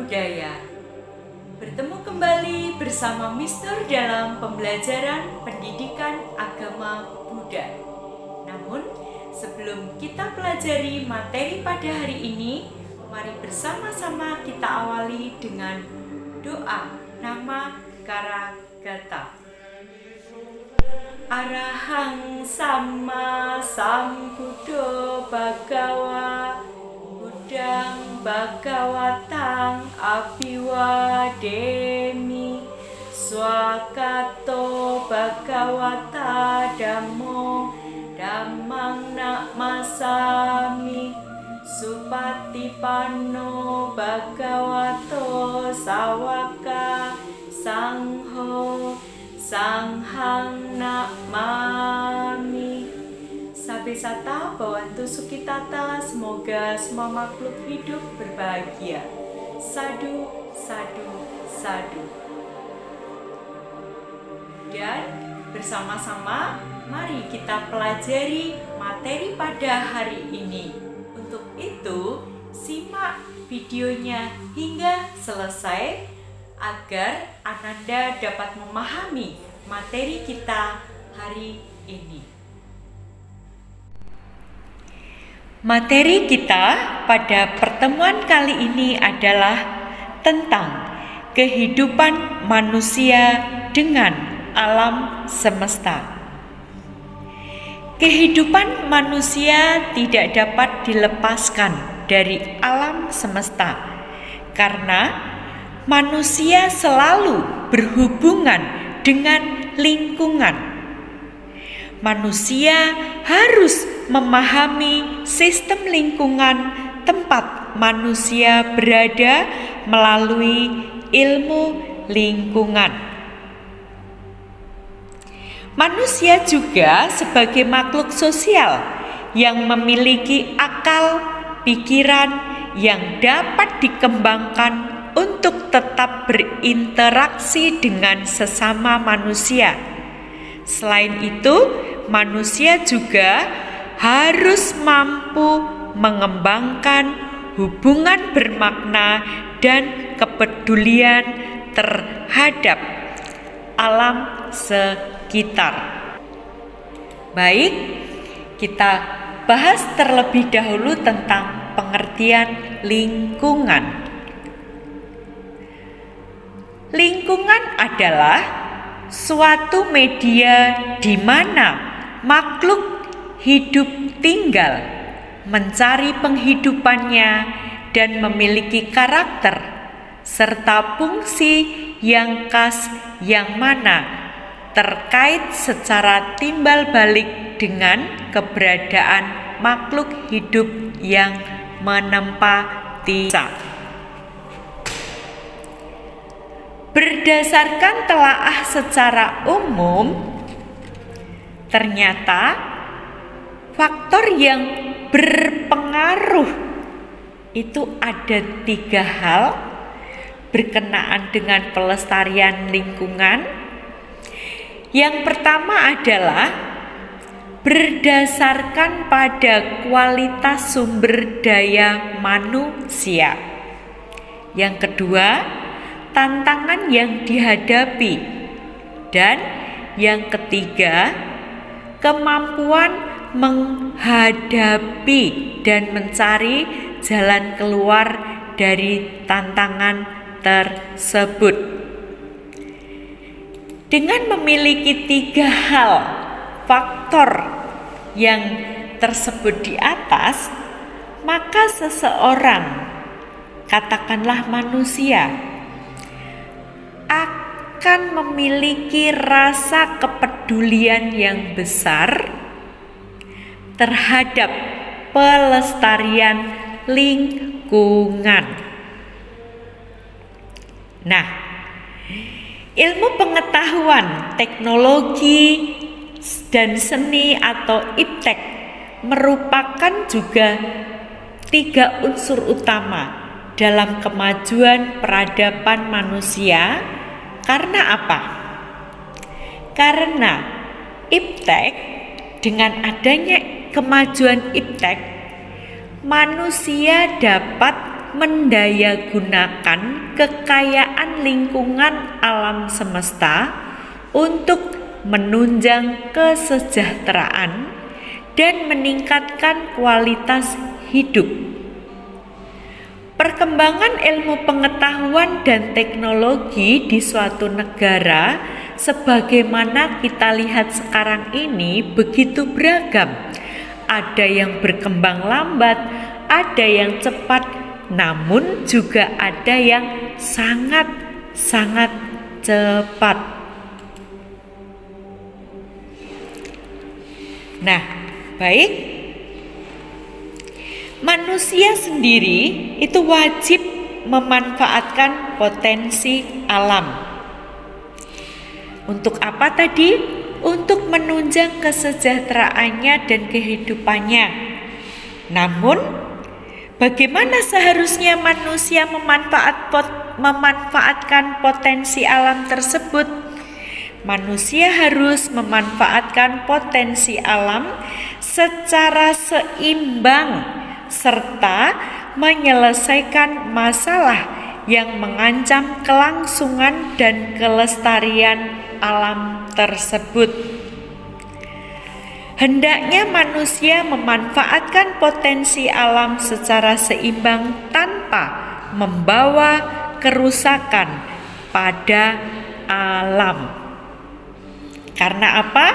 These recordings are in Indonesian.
budaya. Bertemu kembali bersama Mister dalam pembelajaran pendidikan agama Buddha. Namun, sebelum kita pelajari materi pada hari ini, mari bersama-sama kita awali dengan doa nama Karagata. Arahang Sama Sambuddho Bhagawa Buddhang Bhagawatang Abhiwademi Swakato Bhagawata Dhammo Dhammang Namasami Supatipanno Bhagavato Sawaka Sangho Sanghang Namami. Sabesata Bhawantu Sukitata, semoga semua makhluk hidup berbahagia. Sadu, sadu, sadu. Dan bersama-sama mari kita pelajari materi pada hari ini. Untuk itu, simak videonya hingga selesai agar Ananda dapat memahami materi kita hari ini. Materi kita pada pertemuan kali ini adalah tentang kehidupan manusia dengan alam semesta. Kehidupan manusia tidak dapat dilepaskan dari alam semesta karena manusia selalu berhubungan dengan lingkungan. Manusia harus memahami sistem lingkungan tempat manusia berada melalui ilmu lingkungan. Manusia juga sebagai makhluk sosial yang memiliki akal, pikiran yang dapat dikembangkan untuk tetap berinteraksi dengan sesama manusia. Selain itu, manusia juga harus mampu mengembangkan hubungan bermakna dan kepedulian terhadap alam sekitar. Baik, kita bahas terlebih dahulu tentang pengertian lingkungan. Lingkungan adalah suatu media di mana makhluk hidup tinggal, mencari penghidupannya, dan memiliki karakter serta fungsi yang khas yang mana terkait secara timbal balik dengan keberadaan makhluk hidup yang menempati. Berdasarkan telaah secara umum, ternyata faktor yang berpengaruh itu ada 3 hal berkenaan dengan pelestarian lingkungan. Yang pertama adalah berdasarkan pada kualitas sumber daya manusia. Yang kedua, tantangan yang dihadapi, dan yang ketiga, kemampuan menghadapi dan mencari jalan keluar dari tantangan tersebut. Dengan memiliki 3 hal faktor yang tersebut di atas, maka seseorang, katakanlah manusia, akan memiliki rasa kepedulian yang besar terhadap pelestarian lingkungan. Nah, ilmu pengetahuan, teknologi, dan seni atau iptek merupakan juga 3 unsur utama dalam kemajuan peradaban manusia. Karena apa? Karena iptek, dengan adanya kemajuan iptek, manusia dapat mendayagunakan kekayaan lingkungan alam semesta untuk menunjang kesejahteraan dan meningkatkan kualitas hidup. Perkembangan ilmu pengetahuan dan teknologi di suatu negara sebagaimana kita lihat sekarang ini begitu beragam. Ada yang berkembang lambat, ada yang cepat, namun juga ada yang sangat cepat. Nah, baik. Manusia sendiri itu wajib memanfaatkan potensi alam. Untuk apa tadi? Untuk menunjang kesejahteraannya dan kehidupannya. Namun, bagaimana seharusnya manusia memanfaatkan potensi alam tersebut? Manusia harus memanfaatkan potensi alam secara seimbang serta menyelesaikan masalah yang mengancam kelangsungan dan kelestarian alam tersebut. Hendaknya manusia memanfaatkan potensi alam secara seimbang tanpa membawa kerusakan pada alam. Karena apa?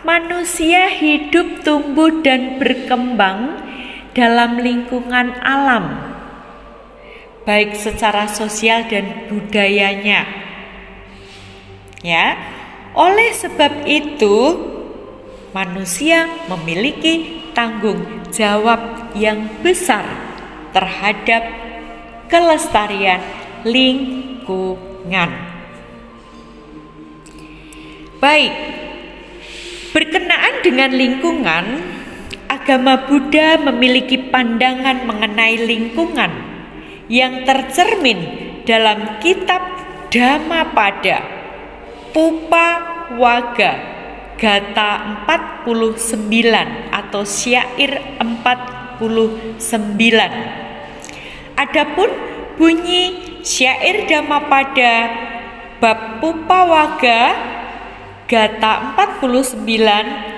Manusia hidup, tumbuh, dan berkembang dalam lingkungan alam, baik secara sosial dan budayanya. Ya, oleh sebab itu manusia memiliki tanggung jawab yang besar terhadap kelestarian lingkungan. Baik, berkenaan dengan lingkungan, agama Buddha memiliki pandangan mengenai lingkungan yang tercermin dalam kitab Dhammapada Pupa Waga Gata 49 atau syair 49. Adapun bunyi syair Dhammapada bab Pupa Waga Gata 49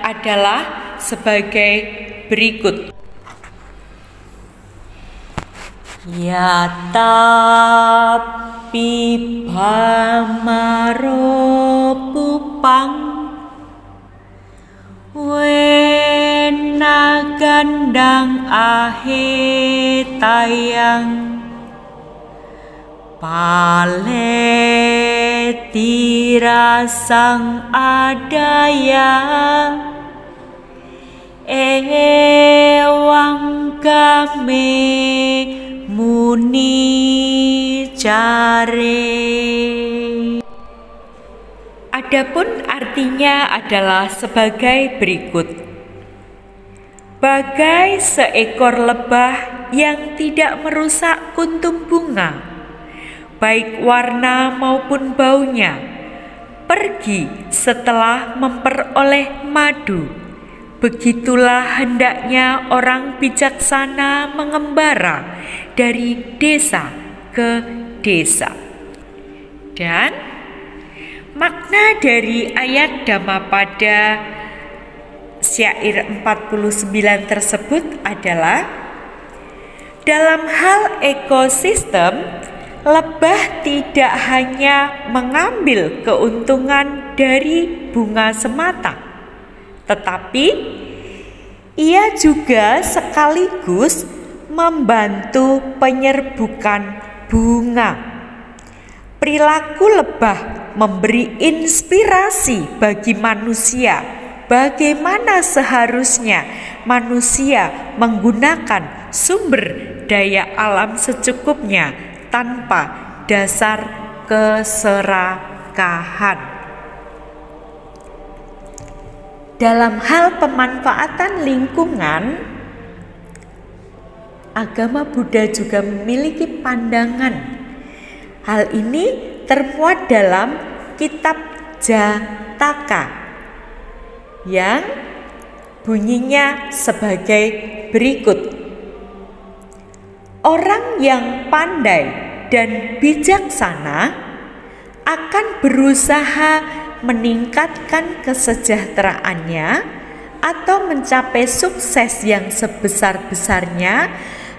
adalah sebagai berikut. Yata pibhamaro pupang wena gandang ahe tayang paletirasang adaya ewang kame muni care. Adapun artinya adalah sebagai berikut. Bagai seekor lebah yang tidak merusak kuntum bunga, baik warna maupun baunya, pergi setelah memperoleh madu. Begitulah hendaknya orang bijaksana mengembara dari desa ke desa. Dan makna dari ayat Dhammapada syair 49 tersebut adalah dalam hal ekosistem, lebah tidak hanya mengambil keuntungan dari bunga semata, tetapi ia juga sekaligus membantu penyerbukan bunga. Perilaku lebah memberi inspirasi bagi manusia bagaimana seharusnya manusia menggunakan sumber daya alam secukupnya tanpa dasar keserakahan. Dalam hal pemanfaatan lingkungan, agama Buddha juga memiliki pandangan. Hal ini termuat dalam kitab Jataka yang bunyinya sebagai berikut. Orang yang pandai dan bijaksana akan berusaha meningkatkan kesejahteraannya atau mencapai sukses yang sebesar-besarnya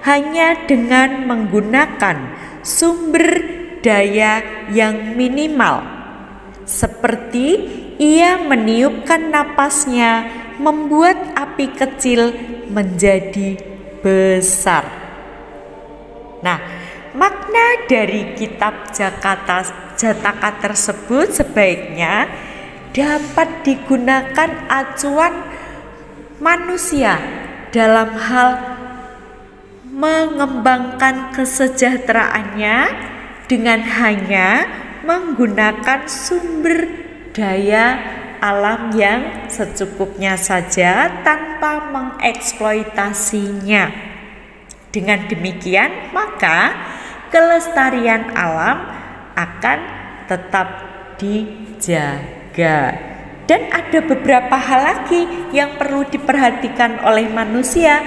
hanya dengan menggunakan sumber daya yang minimal, seperti ia meniupkan napasnya membuat api kecil menjadi besar. Nah, makna dari kitab Jataka tersebut sebaiknya dapat digunakan acuan manusia dalam hal mengembangkan kesejahteraannya dengan hanya menggunakan sumber daya alam yang secukupnya saja tanpa mengeksploitasinya. Dengan demikian, maka kelestarian alam akan tetap dijaga. Dan ada beberapa hal lagi yang perlu diperhatikan oleh manusia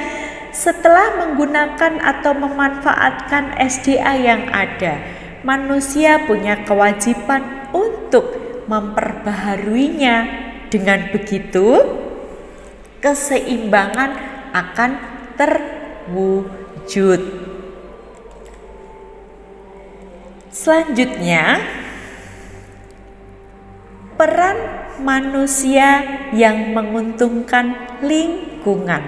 setelah menggunakan atau memanfaatkan SDA yang ada. Manusia punya kewajiban untuk memperbaharuinya. Dengan begitu, keseimbangan akan terwujud. Selanjutnya, peran manusia yang menguntungkan lingkungan.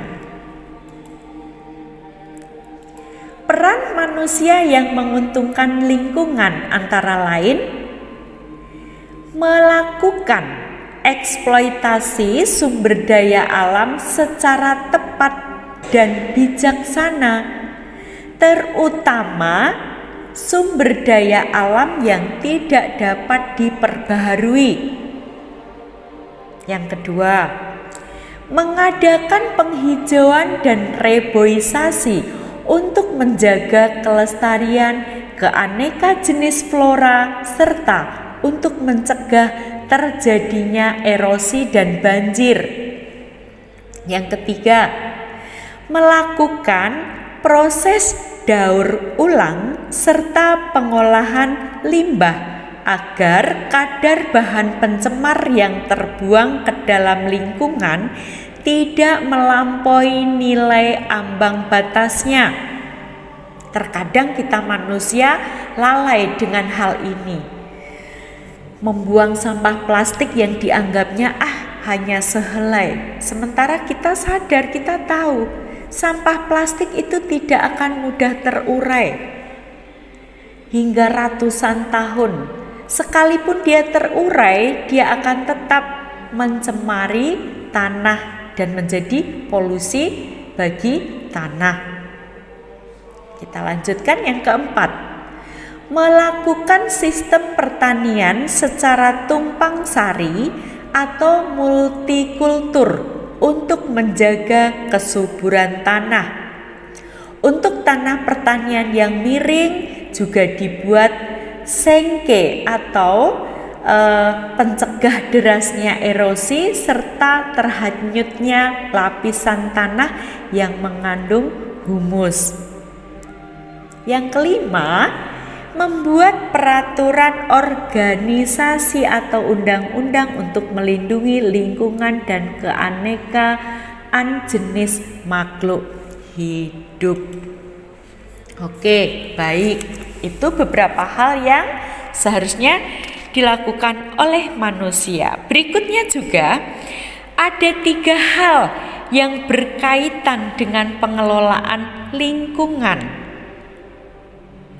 Peran manusia yang menguntungkan lingkungan antara lain melakukan eksploitasi sumber daya alam secara tepat dan bijaksana, terutama sumber daya alam yang tidak dapat diperbaharui. Yang kedua, mengadakan penghijauan dan reboisasi untuk menjaga kelestarian keanekaragaman jenis flora serta untuk mencegah terjadinya erosi dan banjir. Yang ketiga, melakukan proses daur ulang serta pengolahan limbah agar kadar bahan pencemar yang terbuang ke dalam lingkungan tidak melampaui nilai ambang batasnya. Terkadang kita manusia lalai dengan hal ini. Membuang sampah plastik yang dianggapnya hanya sehelai. Sementara kita sadar, kita tahu sampah plastik itu tidak akan mudah terurai. Hingga ratusan tahun, sekalipun dia terurai, dia akan tetap mencemari tanah dan menjadi polusi bagi tanah. Kita lanjutkan yang keempat. Melakukan sistem pertanian secara tumpang sari atau multikultur untuk menjaga kesuburan tanah. Untuk tanah pertanian yang miring juga dibuat sengke atau pencegah derasnya erosi serta terhanyutnya lapisan tanah yang mengandung humus. Yang kelima, membuat peraturan organisasi atau undang-undang untuk melindungi lingkungan dan keanekaragaman jenis makhluk hidup. Oke, baik. Itu beberapa hal yang seharusnya dilakukan oleh manusia. Berikutnya juga ada 3 hal yang berkaitan dengan pengelolaan lingkungan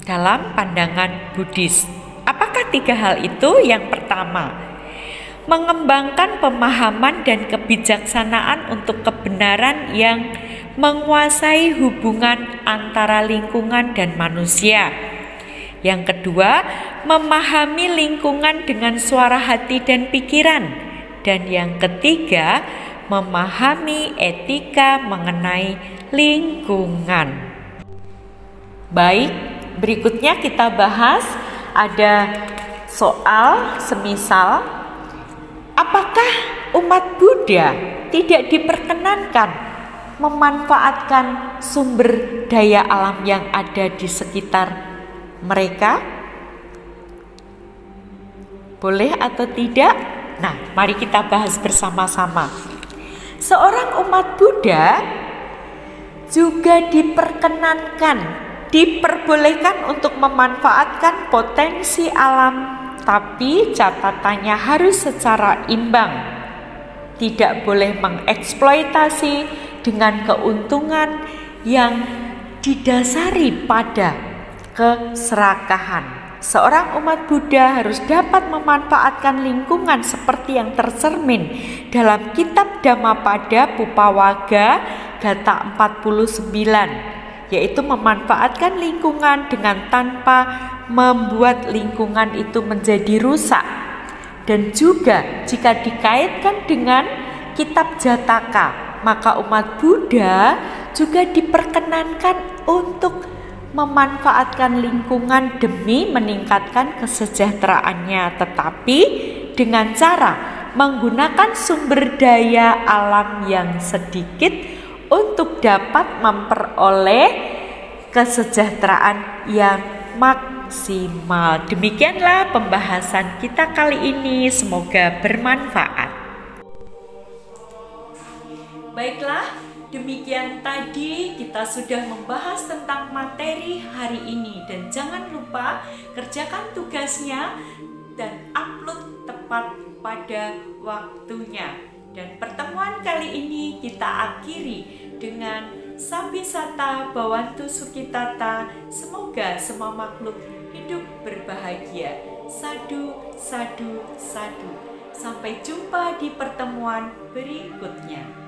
dalam pandangan Buddhis. Apakah 3 hal itu? Yang pertama, mengembangkan pemahaman dan kebijaksanaan untuk kebenaran yang menguasai hubungan antara lingkungan dan manusia. Yang kedua, memahami lingkungan dengan suara hati dan pikiran. Dan yang ketiga, memahami etika mengenai lingkungan. Baik, berikutnya kita bahas ada soal semisal, apakah umat Buddha tidak diperkenankan memanfaatkan sumber daya alam yang ada di sekitar mereka? Boleh atau tidak? Nah, mari kita bahas bersama-sama. Seorang umat Buddha juga diperbolehkan untuk memanfaatkan potensi alam, tapi catatannya harus secara imbang. Tidak boleh mengeksploitasi dengan keuntungan yang didasari pada keserakahan. Seorang umat Buddha harus dapat memanfaatkan lingkungan seperti yang tercermin dalam kitab Dhammapada Pupawaga Gata 49, yaitu memanfaatkan lingkungan dengan tanpa membuat lingkungan itu menjadi rusak. Dan juga jika dikaitkan dengan kitab Jataka, maka umat Buddha juga diperkenankan untuk memanfaatkan lingkungan demi meningkatkan kesejahteraannya, tetapi dengan cara menggunakan sumber daya alam yang sedikit untuk dapat memperoleh kesejahteraan yang maksimal. Demikianlah pembahasan kita kali ini, semoga bermanfaat. Baiklah, demikian tadi kita sudah membahas tentang materi hari ini, dan jangan lupa kerjakan tugasnya dan upload tepat pada waktunya. Dan pertemuan kali ini kita akhiri dengan Sabisata Bhawantu Sukhitata. Semoga semua makhluk hidup berbahagia. Sadu, sadu, sadu. Sampai jumpa di pertemuan berikutnya.